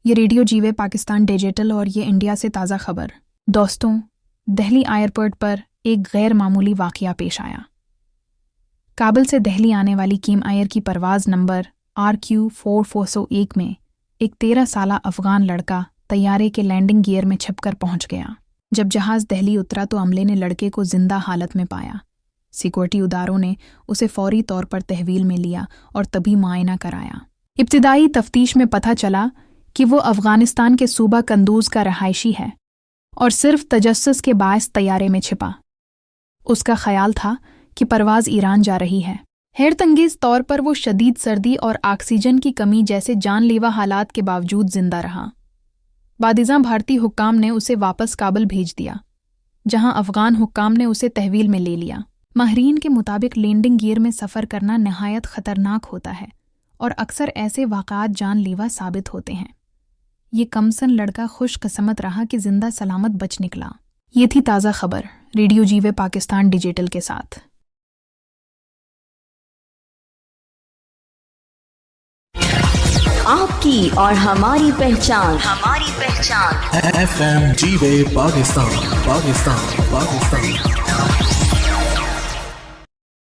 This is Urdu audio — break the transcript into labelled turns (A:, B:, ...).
A: یہ ریڈیو جیوے پاکستان ڈیجیٹل اور یہ انڈیا سے تازہ خبر۔ دوستوں، دہلی ایئرپورٹ پر ایک غیر معمولی واقعہ پیش آیا۔ کابل سے دہلی آنے والی کیم ایئر کی پرواز نمبر RQ4401 میں ایک 13 سالہ افغان لڑکا طیارے کے لینڈنگ گیئر میں چھپ کر پہنچ گیا۔ جب جہاز دہلی اترا تو عملے نے لڑکے کو زندہ حالت میں پایا۔ سیکورٹی اداروں نے اسے فوری طور پر تحویل میں لیا اور طبی معائنہ کرایا۔ ابتدائی تفتیش میں پتہ چلا کہ وہ افغانستان کے صوبہ قندوز کا رہائشی ہے اور صرف تجسس کے باعث طیارے میں چھپا۔ اس کا خیال تھا کہ پرواز ایران جا رہی ہے۔ حیرت انگیز طور پر وہ شدید سردی اور آکسیجن کی کمی جیسے جان لیوا حالات کے باوجود زندہ رہا۔ بعدازاں بھارتی حکام نے اسے واپس کابل بھیج دیا، جہاں افغان حکام نے اسے تحویل میں لے لیا۔ ماہرین کے مطابق لینڈنگ گیئر میں سفر کرنا نہایت خطرناک ہوتا ہے اور اکثر ایسے واقعات جان لیوا ثابت ہوتے ہیں۔ یہ کمسن لڑکا خوش قسمت رہا کہ زندہ سلامت بچ نکلا۔ یہ تھی تازہ خبر ریڈیو جیوے پاکستان ڈیجیٹل کے ساتھ۔
B: آپ کی اور ہماری پہچان FM
C: جیوے پاکستان۔